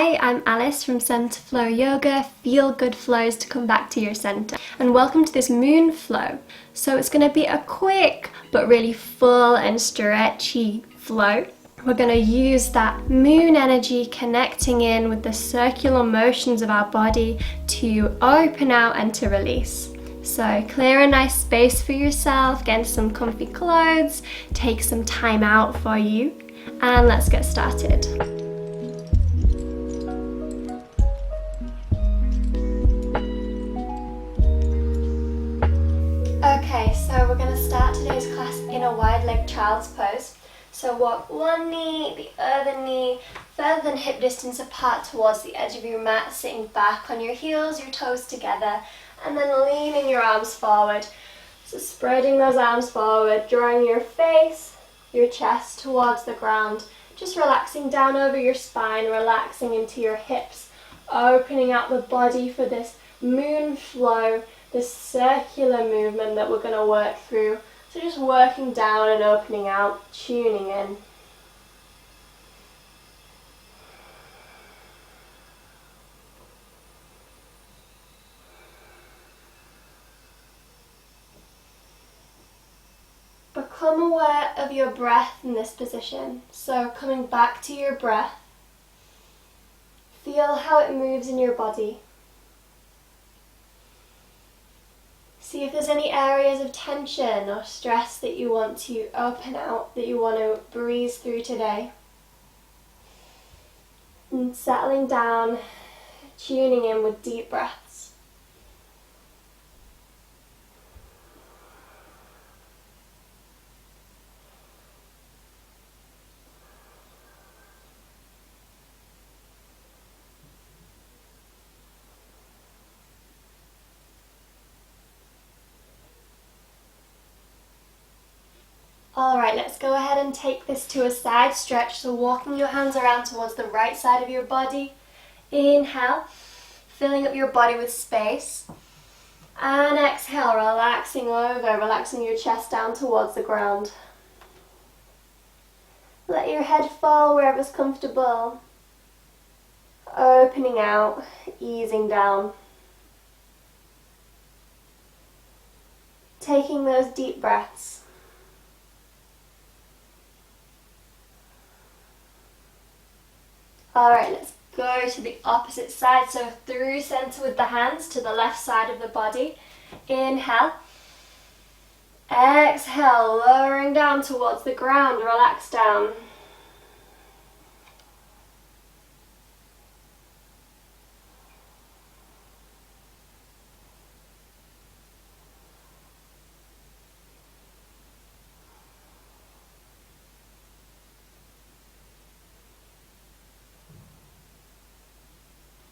Hi, I'm Alice from Center Flow Yoga. Feel good flows to come back to your center. And welcome to this moon flow. So it's going to be a quick but really full and stretchy flow. We're going to use that moon energy connecting in with the circular motions of our body to open out and to release. So clear a nice space for yourself, get into some comfy clothes, take some time out for you, and let's get started. Okay, so we're going to start today's class in a wide leg child's pose. So walk one knee, the other knee, further than hip distance apart towards the edge of your mat, sitting back on your heels, your toes together, and then leaning your arms forward. So spreading those arms forward, drawing your face, your chest towards the ground, just relaxing down over your spine, relaxing into your hips, opening out the body for this moon flow, this circular movement that we're going to work through. So just working down and opening out, tuning in. Become aware of your breath in this position. So coming back to your breath, feel how it moves in your body. See if there's any areas of tension or stress that you want to open out, that you want to breeze through today. And settling down, tuning in with deep breaths. Alright, let's go ahead and take this to a side stretch. So walking your hands around towards the right side of your body. Inhale, filling up your body with space. And exhale, relaxing over, relaxing your chest down towards the ground. Let your head fall wherever's comfortable. Opening out, easing down. Taking those deep breaths. Alright, let's go to the opposite side. So through center with the hands to the left side of the body. Inhale. Exhale, lowering down towards the ground, relax down.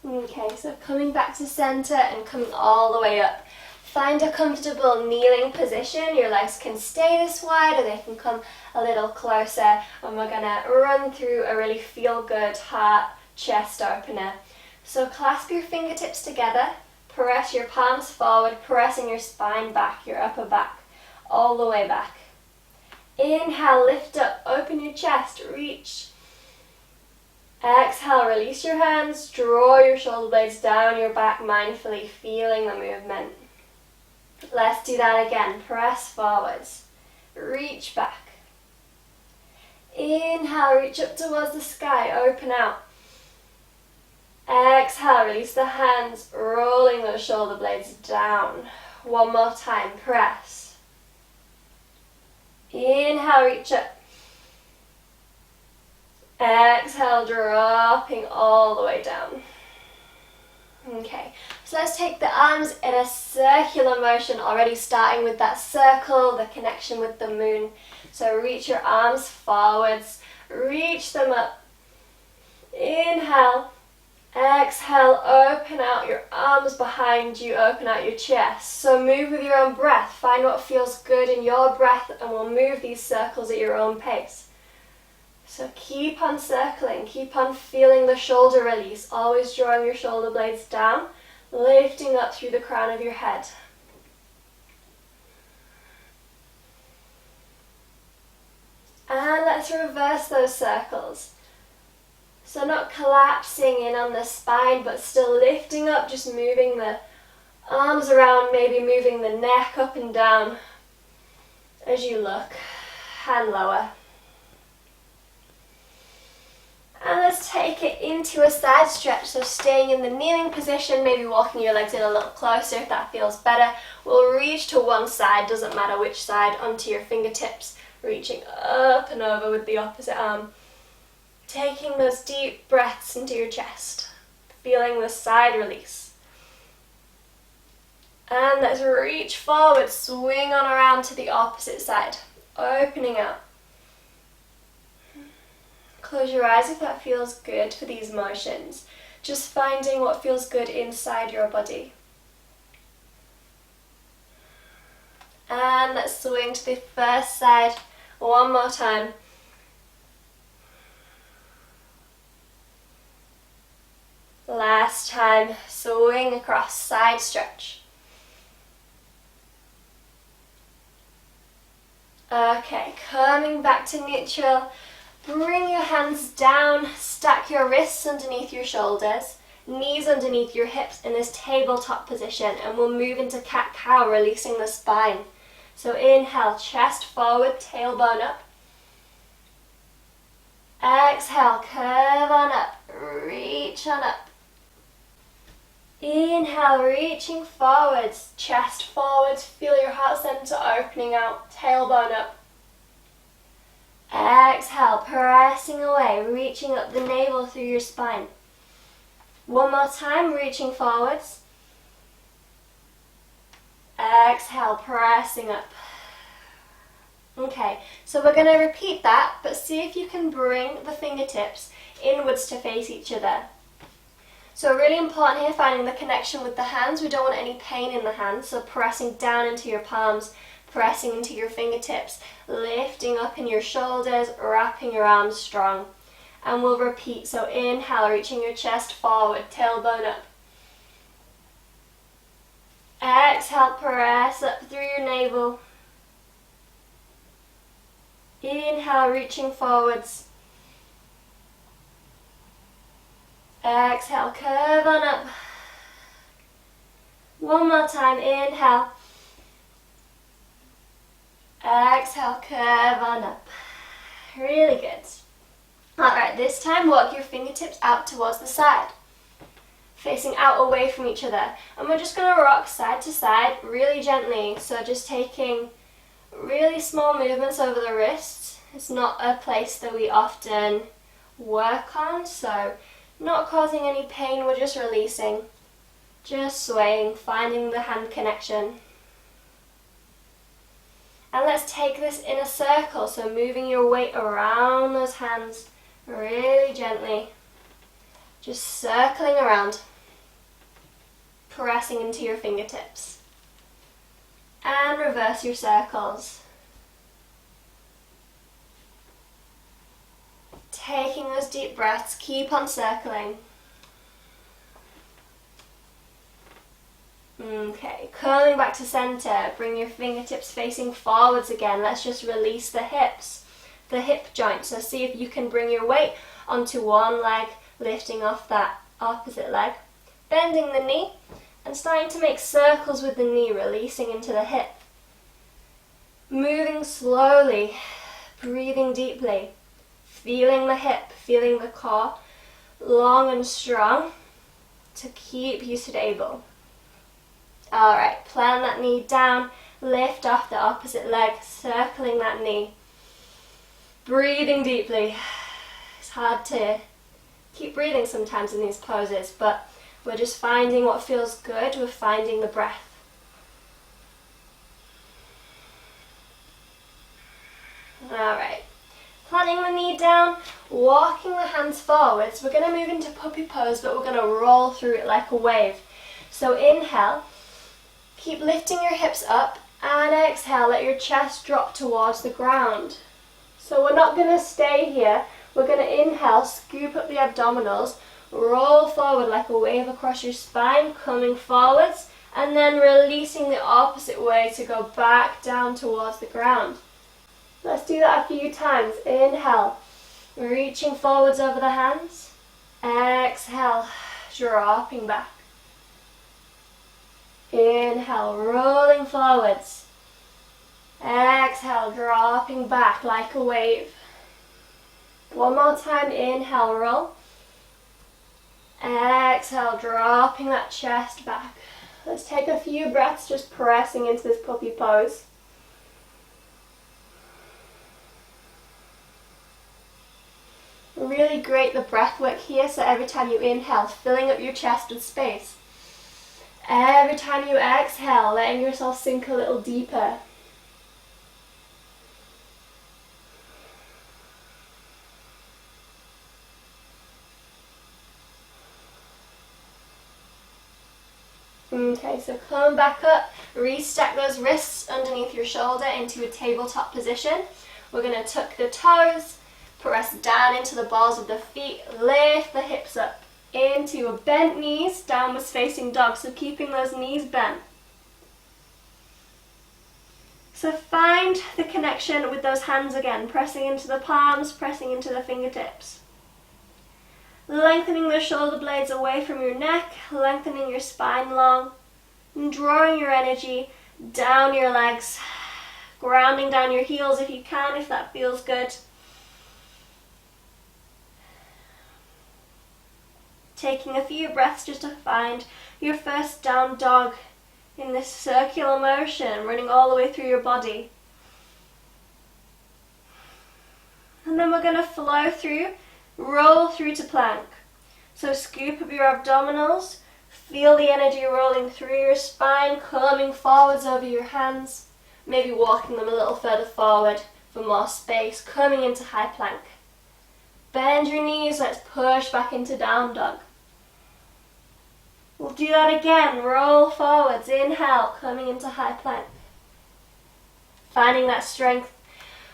Okay, so coming back to center and coming all the way up. Find a comfortable kneeling position. Your legs can stay this wide or they can come a little closer. And we're going to run through a really feel-good heart chest opener. So clasp your fingertips together. Press your palms forward, pressing your spine back, your upper back, all the way back. Inhale, lift up, open your chest, reach. Exhale, release your hands, draw your shoulder blades down your back mindfully, feeling the movement. Let's do that again. Press forwards, reach back. Inhale, reach up towards the sky, open out. Exhale, release the hands, rolling those shoulder blades down. One more time, press. Inhale, reach up. Exhale, dropping all the way down. Okay, so let's take the arms in a circular motion, already starting with that circle, the connection with the moon. So reach your arms forwards, reach them up. Inhale, exhale, open out your arms behind you, open out your chest. So move with your own breath, find what feels good in your breath and we'll move these circles at your own pace. So keep on circling, keep on feeling the shoulder release, always drawing your shoulder blades down, lifting up through the crown of your head. And let's reverse those circles. So not collapsing in on the spine, but still lifting up, just moving the arms around, maybe moving the neck up and down as you look, and lower. And let's take it into a side stretch, so staying in the kneeling position, maybe walking your legs in a little closer if that feels better. We'll reach to one side, doesn't matter which side, onto your fingertips, reaching up and over with the opposite arm. Taking those deep breaths into your chest, feeling the side release. And let's reach forward, swing on around to the opposite side, opening out. Close your eyes if that feels good for these motions. Just finding what feels good inside your body. And let's swing to the first side one more time. Last time, swing across, side stretch. Okay, coming back to neutral. Bring your hands down, stack your wrists underneath your shoulders, knees underneath your hips in this tabletop position, and we'll move into cat-cow, releasing the spine. So inhale, chest forward, tailbone up. Exhale, curve on up, reach on up. Inhale, reaching forwards, chest forwards, feel your heart center opening out, tailbone up. Exhale, pressing away, reaching up the navel through your spine. One more time, reaching forwards. Exhale, pressing up. Okay, so we're going to repeat that, but see if you can bring the fingertips inwards to face each other. So really important here, finding the connection with the hands. We don't want any pain in the hands, so pressing down into your palms, pressing into your fingertips, lifting up in your shoulders, wrapping your arms strong. And we'll repeat, so inhale, reaching your chest forward, tailbone up. Exhale, press up through your navel. Inhale, reaching forwards. Exhale, curve on up. One more time, inhale. Exhale, curve on up. Really good. Alright, this time walk your fingertips out towards the side, facing out away from each other. And we're just going to rock side to side really gently. So just taking really small movements over the wrists. It's not a place that we often work on, so not causing any pain, we're just releasing. Just swaying, finding the hand connection. And let's take this in a circle, so moving your weight around those hands really gently. Just circling around, pressing into your fingertips. And reverse your circles. Taking those deep breaths, keep on circling. Okay, coming back to center, bring your fingertips facing forwards again. Let's just release the hips, the hip joint. So see if you can bring your weight onto one leg, lifting off that opposite leg, bending the knee, and starting to make circles with the knee, releasing into the hip. Moving slowly, breathing deeply, feeling the hip, feeling the core, long and strong to keep you stable. Alright, plant that knee down, lift off the opposite leg, circling that knee. Breathing deeply. It's hard to keep breathing sometimes in these poses, but we're just finding what feels good, we're finding the breath. Alright, planting the knee down, walking the hands forwards. We're going to move into puppy pose, but we're going to roll through it like a wave. So inhale, keep lifting your hips up, and exhale, let your chest drop towards the ground. So we're not going to stay here, we're going to inhale, scoop up the abdominals, roll forward like a wave across your spine, coming forwards, and then releasing the opposite way to go back down towards the ground. Let's do that a few times. Inhale, reaching forwards over the hands. Exhale, dropping back. Inhale, rolling forwards. Exhale, dropping back like a wave. One more time, inhale, roll. Exhale, dropping that chest back. Let's take a few breaths just pressing into this puppy pose. Really great the breath work here, so every time you inhale, filling up your chest with space. Every time you exhale, letting yourself sink a little deeper. Okay, so come back up, restack those wrists underneath your shoulder into a tabletop position. We're going to tuck the toes, press down into the balls of the feet, lift the hips up into a bent knees, downwards facing dog, so keeping those knees bent. So find the connection with those hands again, pressing into the palms, pressing into the fingertips. Lengthening the shoulder blades away from your neck, lengthening your spine long, and drawing your energy down your legs, grounding down your heels if you can, if that feels good. Taking a few breaths just to find your first down dog in this circular motion, running all the way through your body. And then we're going to flow through, roll through to plank. So scoop up your abdominals, feel the energy rolling through your spine, coming forwards over your hands, maybe walking them a little further forward for more space, coming into high plank. Bend your knees, let's push back into down dog. We'll do that again, roll forwards, inhale, coming into high plank. Finding that strength,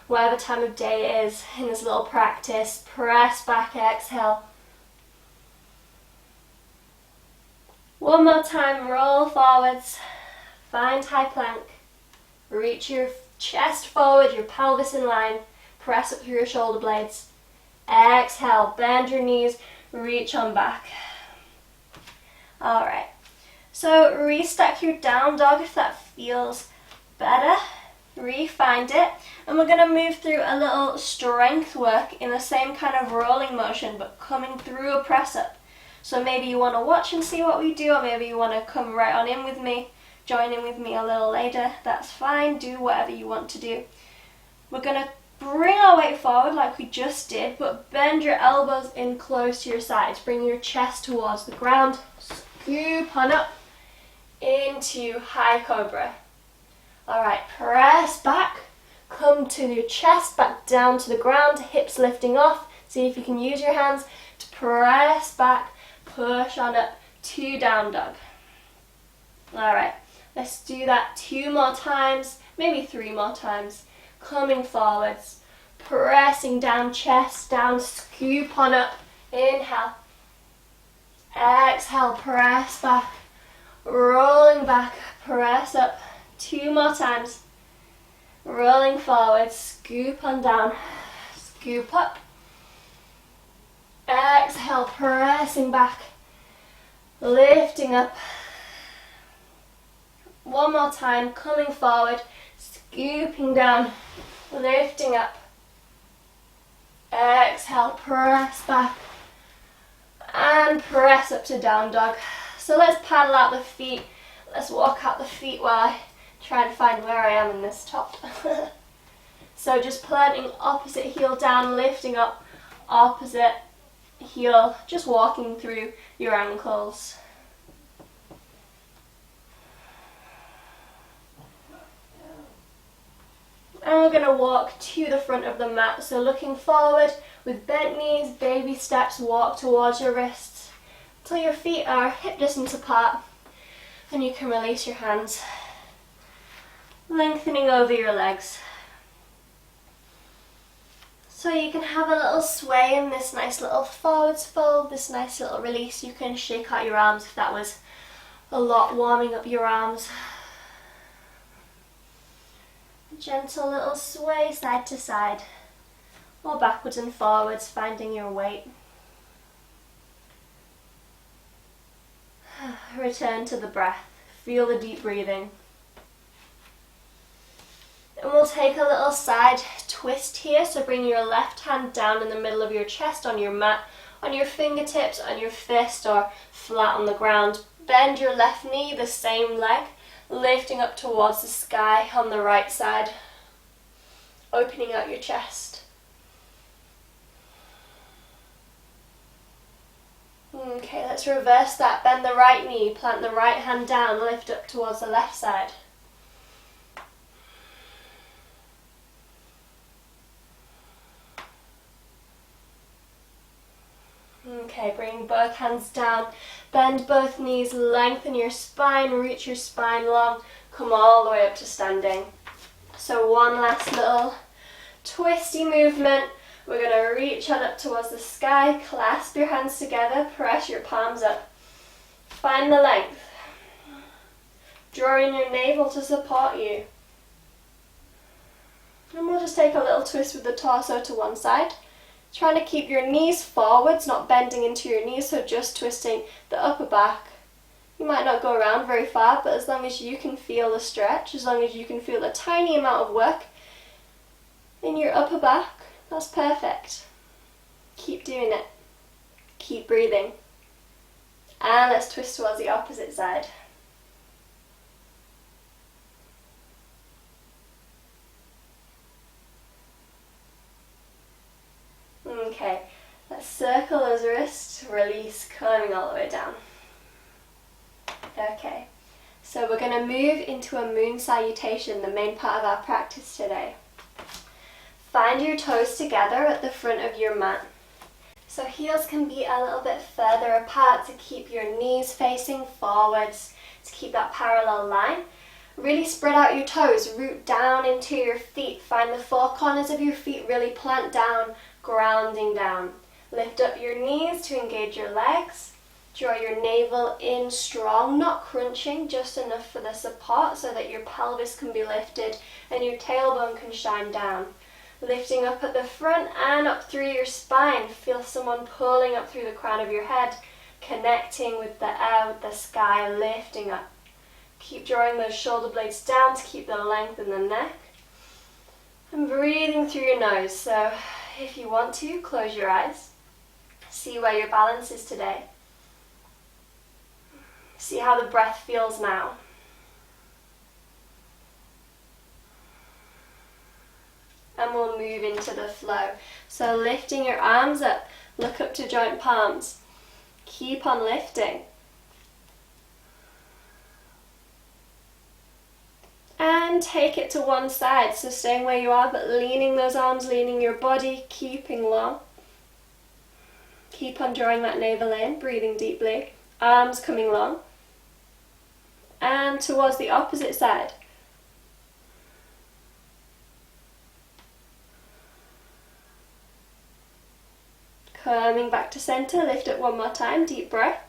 whatever time of day it is in this little practice, press back, exhale. One more time, roll forwards, find high plank. Reach your chest forward, your pelvis in line, press up through your shoulder blades. Exhale, bend your knees, reach on back. Alright, so restack your down dog if that feels better. Re-find it, and we're going to move through a little strength work in the same kind of rolling motion but coming through a press up. So maybe you want to watch and see what we do, or maybe you want to come right on in with me, join in with me a little later. That's fine, do whatever you want to do. We're going to bring our weight forward like we just did, but bend your elbows in close to your sides. Bring your chest towards the ground. Scoop on up into high cobra. Alright, press back. Come to your chest, back down to the ground, hips lifting off. See if you can use your hands to press back, push on up to down dog. Alright, let's do that 2 more times, maybe 3 more times. Coming forwards, pressing down, chest down, scoop on up, inhale. Exhale, press back, rolling back, press up. 2 more times. Rolling forward, scoop on down, scoop up. Exhale, pressing back, lifting up. 1 more time, coming forward, scooping down, lifting up. Exhale, press back, and press up to down dog. So let's paddle out the feet. Let's walk out the feet while I try to find where I am in this top. So just planting opposite heel down, lifting up, opposite heel, just walking through your ankles. And we're going to walk to the front of the mat. So looking forward with bent knees, baby steps, walk towards your wrists until your feet are hip distance apart. And you can release your hands, lengthening over your legs. So you can have a little sway in this nice little forwards fold, this nice little release. You can shake out your arms if that was a lot, warming up your arms. Gentle little sway side to side, or backwards and forwards, finding your weight. return to the breath. Feel the deep breathing. And we'll take a little side twist here. So bring your left hand down in the middle of your chest on your mat, on your fingertips, on your fist, or flat on the ground. Bend your left knee, the same leg, lifting up towards the sky on the right side. Opening out your chest. Okay, let's reverse that. Bend the right knee, plant the right hand down, lift up towards the left side. Okay, bring both hands down, bend both knees, lengthen your spine, reach your spine long, come all the way up to standing. So one last little twisty movement. We're going to reach on up towards the sky, clasp your hands together, press your palms up. Find the length. Draw in your navel to support you. And we'll just take a little twist with the torso to one side. Trying to keep your knees forwards, not bending into your knees, so just twisting the upper back. You might not go around very far, but as long as you can feel the stretch, as long as you can feel a tiny amount of work in your upper back, that's perfect. Keep doing it. Keep breathing. And let's twist towards the opposite side. Okay, let's circle those wrists, release, coming all the way down. Okay, so we're going to move into a moon salutation, the main part of our practice today. Find your toes together at the front of your mat. So heels can be a little bit further apart to keep your knees facing forwards, to keep that parallel line. Really spread out your toes, root down into your feet. Find the four corners of your feet, really plant down, grounding down. Lift up your knees to engage your legs. Draw your navel in strong, not crunching, just enough for the support so that your pelvis can be lifted and your tailbone can shine down. Lifting up at the front and up through your spine. Feel someone pulling up through the crown of your head, connecting with the air, with the sky, lifting up. Keep drawing those shoulder blades down to keep the length in the neck. And breathing through your nose. So if you want to, close your eyes. See where your balance is today. See how the breath feels now. And we'll move into the flow. So lifting your arms up, look up to joint palms. Keep on lifting. And take it to one side, so staying where you are, but leaning those arms, leaning your body, keeping long. Keep on drawing that navel in, breathing deeply. Arms coming long. And towards the opposite side. Coming back to center, lift up one more time, deep breath.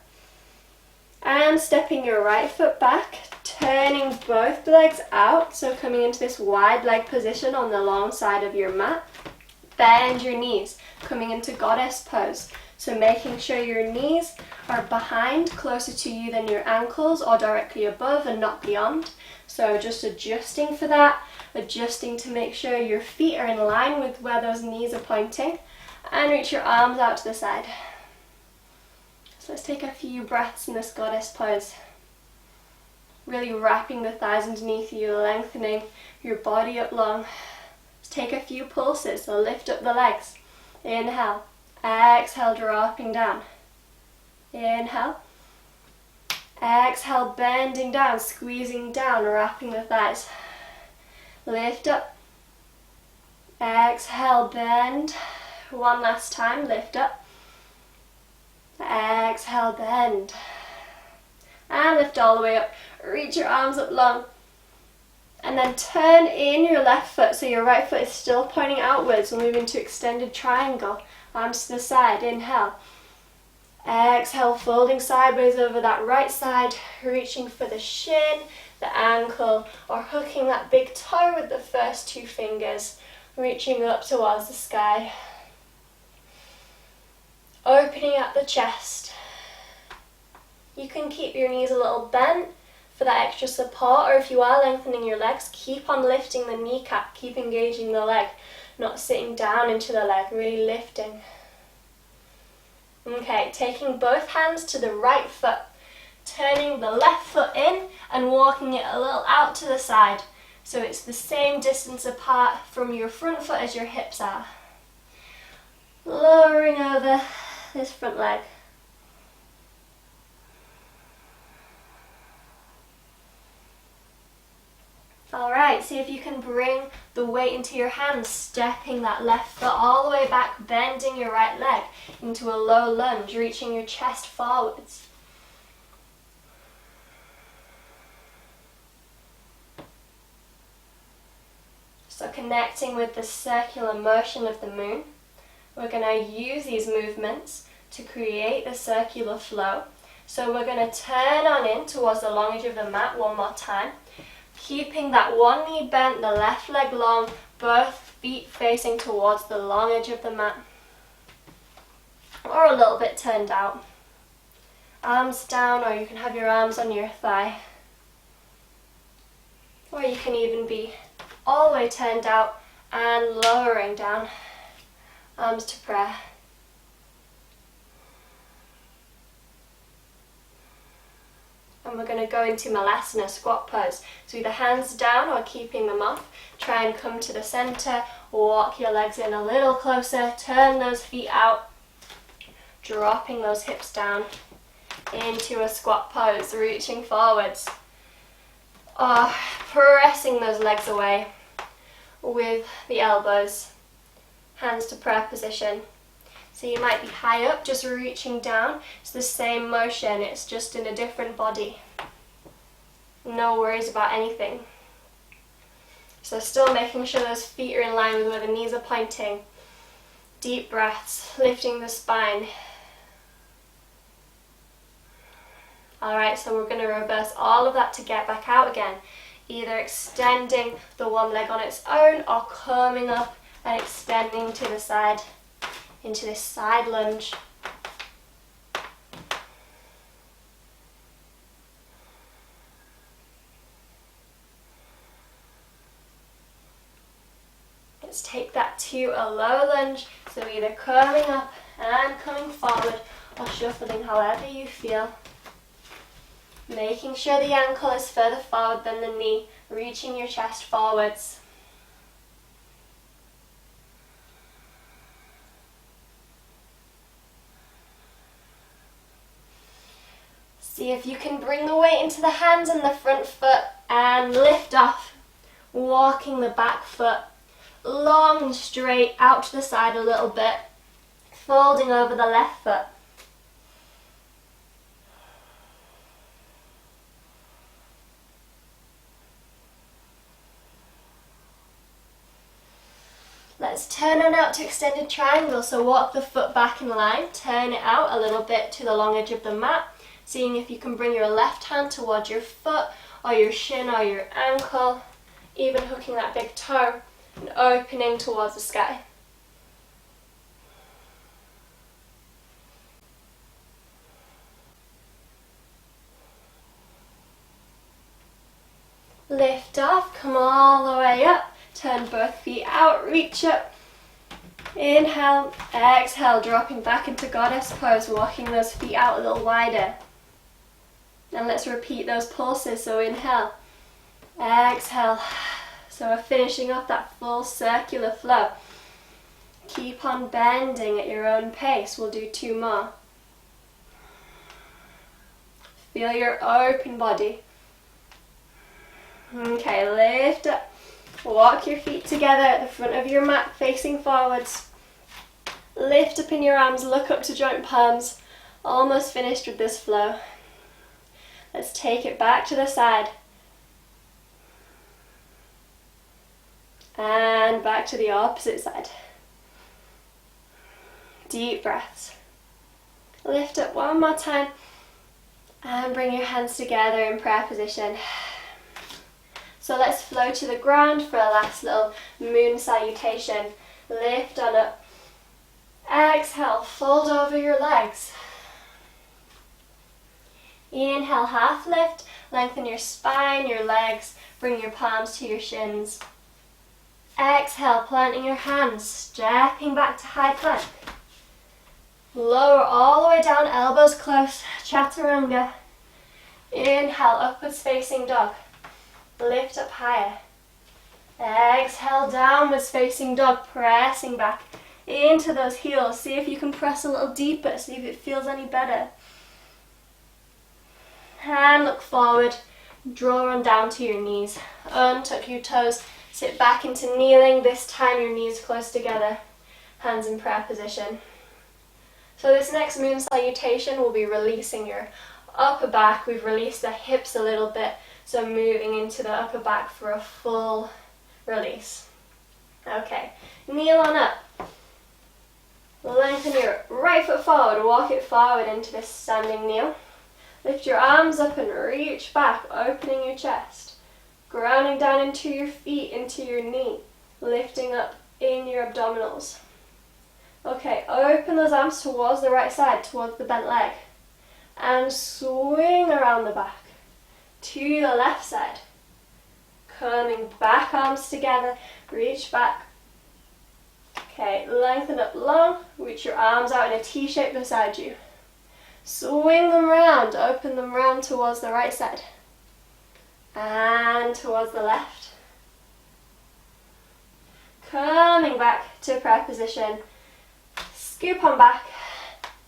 And stepping your right foot back, turning both legs out, so coming into this wide leg position on the long side of your mat. Bend your knees, coming into goddess pose. So making sure your knees are behind, closer to you than your ankles, or directly above and not beyond. So just adjusting for that, adjusting to make sure your feet are in line with where those knees are pointing. And reach your arms out to the side. So let's take a few breaths in this goddess pose. Really wrapping the thighs underneath you, lengthening your body up long. Let's take a few pulses, so lift up the legs. Inhale. Exhale, dropping down. Inhale. Exhale, bending down, squeezing down, wrapping the thighs. Lift up. Exhale, bend. One last time, lift up. Exhale, bend. And lift all the way up. Reach your arms up long. And then turn in your left foot, so your right foot is still pointing outwards. We'll move into extended triangle. Arms to the side, inhale. Exhale, folding sideways over that right side, reaching for the shin, the ankle, or hooking that big toe with the first two fingers, reaching up towards the sky. Opening up the chest. You can keep your knees a little bent for that extra support, or if you are lengthening your legs, keep on lifting the kneecap, keep engaging the leg, not sitting down into the leg, really lifting. Okay, taking both hands to the right foot, turning the left foot in and walking it a little out to the side. So it's the same distance apart from your front foot as your hips are. Lowering over this front leg. Alright, see if you can bring the weight into your hands, stepping that left foot all the way back, bending your right leg into a low lunge, reaching your chest forwards. So connecting with the circular motion of the moon, we're going to use these movements to create the circular flow. So we're going to turn on in towards the long edge of the mat one more time. Keeping that one knee bent, the left leg long, both feet facing towards the long edge of the mat. Or a little bit turned out. Arms down, or you can have your arms on your thigh. Or you can even be all the way turned out and lowering down. Arms to prayer. And we're going to go into Malasana, squat pose. So either hands down or keeping them off. Try and come to the center, walk your legs in a little closer, turn those feet out, dropping those hips down into a squat pose, reaching forwards. Or pressing those legs away with the elbows, hands to prayer position. So you might be high up, just reaching down. It's the same motion, it's just in a different body. No worries about anything. So still making sure those feet are in line with where the knees are pointing. Deep breaths, lifting the spine. Alright, so we're going to reverse all of that to get back out again. Either extending the one leg on its own or coming up and extending to the side. Into this side lunge. Let's take that to a low lunge, so either curling up and coming forward or shuffling however you feel. Making sure the ankle is further forward than the knee, reaching your chest forwards. See if you can bring the weight into the hands and the front foot and lift off, walking the back foot long and straight out to the side a little bit, folding over the left foot. Let's turn on out to extended triangle, so walk the foot back in line, turn it out a little bit to the long edge of the mat. Seeing if you can bring your left hand towards your foot or your shin or your ankle, even hooking that big toe and opening towards the sky. Lift off, come all the way up, turn both feet out, reach up. Inhale, exhale, dropping back into goddess pose, walking those feet out a little wider. And let's repeat those pulses, so inhale, exhale. So we're finishing off that full circular flow. Keep on bending at your own pace, we'll do 2 more. Feel your open body. Okay, lift up. Walk your feet together at the front of your mat, facing forwards. Lift up in your arms, look up to joint palms. Almost finished with this flow. Let's take it back to the side. And back to the opposite side. Deep breaths. Lift up one more time. And bring your hands together in prayer position. So let's flow to the ground for a last little moon salutation. Lift on up. Exhale, fold over your legs. Inhale, half lift, lengthen your spine, your legs, bring your palms to your shins. Exhale, planting your hands, stepping back to high plank. Lower all the way down, elbows close, chaturanga. Inhale, upwards facing dog. Lift up higher. Exhale, downwards facing dog, pressing back into those heels. See if you can press a little deeper, see if it feels any better. And look forward, draw on down to your knees. Untuck your toes, sit back into kneeling. This time your knees close together, hands in prayer position. So this next moon salutation will be releasing your upper back. We've released the hips a little bit, so moving into the upper back for a full release. Okay, kneel on up. Lengthen your right foot forward, walk it forward into this standing kneel. Lift your arms up and reach back, opening your chest. Grounding down into your feet, into your knee. Lifting up in your abdominals. Okay, open those arms towards the right side, towards the bent leg. And swing around the back to the left side. Coming back, arms together, reach back. Okay, lengthen up long, reach your arms out in a T shape beside you. Swing them round, open them round towards the right side. And towards the left. Coming back to prayer position. Scoop on back,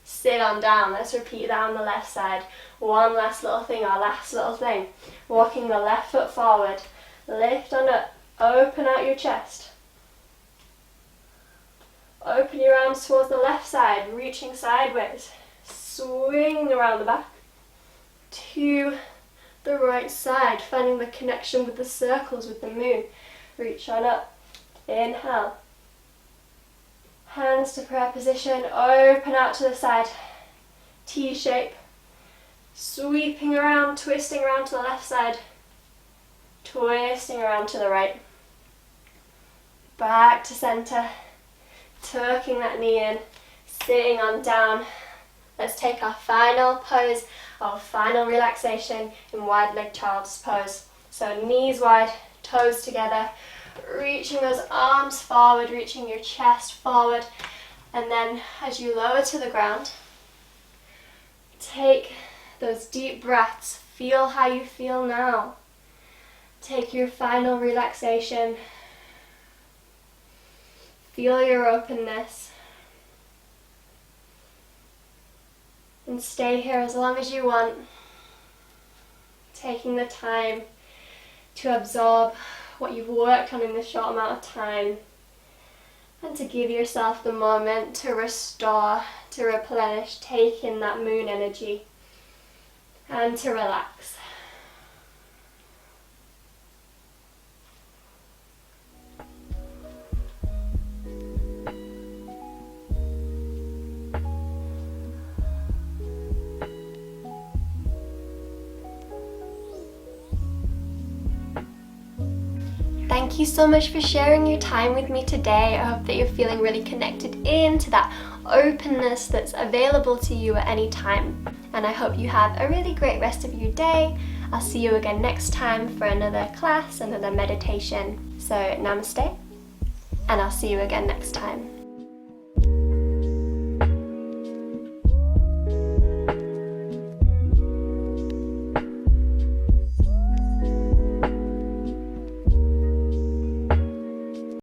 sit on down. Let's repeat that on the left side. One last little thing, our last little thing. Walking the left foot forward. Lift on up, open out your chest. Open your arms towards the left side, reaching sideways. Swing around the back to the right side, finding the connection with the circles, with the moon. Reach on up. Inhale. Hands to prayer position, open out to the side. T shape. Sweeping around, twisting around to the left side. Twisting around to the right. Back to center. Tucking that knee in. Sitting on down. Let's take our final pose, our final relaxation in wide leg child's pose. So knees wide, toes together, reaching those arms forward, reaching your chest forward. And then as you lower to the ground, take those deep breaths. Feel how you feel now. Take your final relaxation. Feel your openness. And stay here as long as you want, taking the time to absorb what you've worked on in this short amount of time, and to give yourself the moment to restore, to replenish, take in that moon energy, and to relax. Thank you so much for sharing your time with me today. I hope that you're feeling really connected into that openness that's available to you at any time. And I hope you have a really great rest of your day. I'll see you again next time for another class, another meditation. So namaste, and I'll see you again next time.